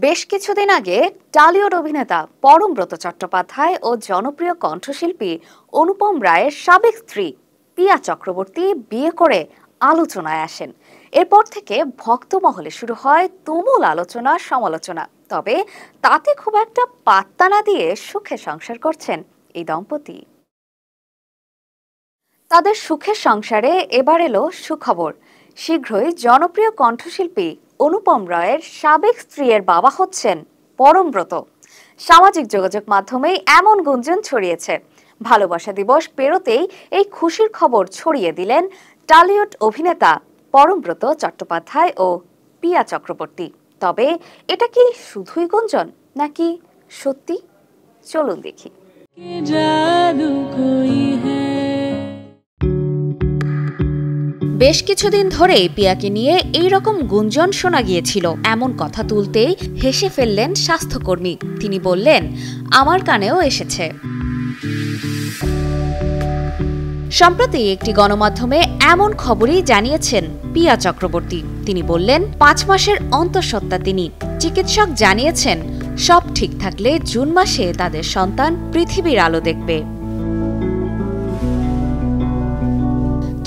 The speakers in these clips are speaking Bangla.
বেশ কিছুদিন আগে টালিউড অভিনেতা পরমব্রত চট্টোপাধ্যায় ও জনপ্রিয় কণ্ঠশিল্পী অনুপম রায়ের সাবেক স্ত্রী পিয়া চক্রবর্তী বিয়ে করে আলোচনায় আসেন। এরপর থেকে ভক্ত মহলে শুরু হয় তুমুল আলোচনা সমালোচনা। তবে তাতে খুব একটা পাত্তা না দিয়ে সুখে সংসার করছেন এই দম্পতি। তাদের সুখের সংসারে এবার এলো সুখবর। শীঘ্রই জনপ্রিয় কণ্ঠশিল্পী অনুপম রায়ের সাবেক স্ত্রীর বাবা হচ্ছেন পরমব্রত। সামাজিক যোগাযোগ মাধ্যমে এমন গুঞ্জন ছড়িয়েছে। ভালোবাসা দিবস পেরোতেই এই খুশির খবর ছড়িয়ে দিলেন টালিউড অভিনেতা পরমব্রত চট্টোপাধ্যায় ও পিয়া চক্রবর্তী। তবে এটা কি শুধুই গুঞ্জন নাকি সত্যি? চলুন দেখি। বেশ কিছুদিন ধরেই পিয়াকে নিয়ে এই রকম গুঞ্জন শোনা গিয়েছিল। এমন কথা তুলতেই হেসে ফেললেন স্বাস্থ্যকর্মী। তিনি বললেন, আমার কানেও এসেছে। সম্প্রতি একটি গণমাধ্যমে এমন খবরই জানিয়েছেন পিয়া চক্রবর্তী। তিনি বললেন, 5 মাসের অন্তঃসত্ত্বা তিনি। চিকিৎসক জানিয়েছেন সব ঠিক থাকলে জুন মাসে তাদের সন্তান পৃথিবীর আলো দেখবে।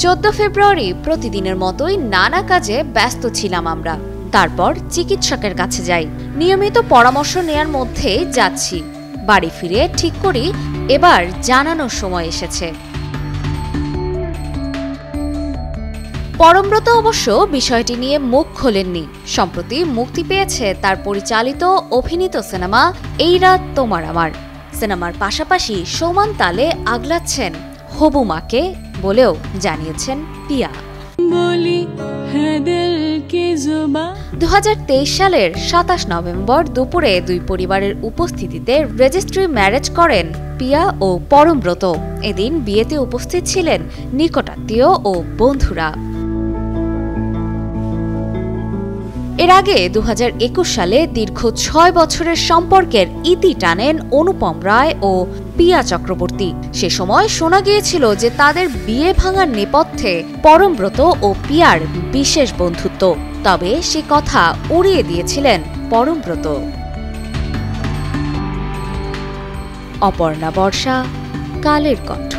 14 ফেব্রুয়ারি প্রতিদিনের মতোই নানা কাজে ব্যস্ত ছিলাম আমরা। তারপর চিকিৎসকের কাছে যাই। নিয়মিত পরামর্শ নেয়ার মধ্যে যাচ্ছি। বাড়ি ফিরে ঠিক করি এবার জানানোর সময় এসেছে। পরমব্রত অবশ্য বিষয়টি নিয়ে মুখ খোলেননি। সম্প্রতি মুক্তি পেয়েছে তার পরিচালিত অভিনীত সিনেমা এই রাত তোমার আমার। সিনেমার পাশাপাশি সমান তালে আগলাচ্ছেন হবু মাকে বলেও জানিয়েছেন পিয়া। 2023 সালের 27 নভেম্বর দুপুরে দুই পরিবারের উপস্থিতিতে রেজিস্ট্রি ম্যারেজ করেন পিয়া ও পরমব্রত। এদিন বিয়েতে উপস্থিত ছিলেন নিকটাত্মীয় ও বন্ধুরা। এর আগে 2021 সালে দীর্ঘ 6 বছরের সম্পর্কের ইতি টানেন অনুপম রায় ও পিয়া চক্রবর্তী। সে সময় শোনা গিয়েছিল যে তাদের বিয়ে ভাঙার নেপথ্যে পরমব্রত ও পিয়ার বিশেষ বন্ধুত্ব। তবে সে কথা উড়িয়ে দিয়েছিলেন পরমব্রত। অপর্ণা বর্ষা, কালের কণ্ঠ।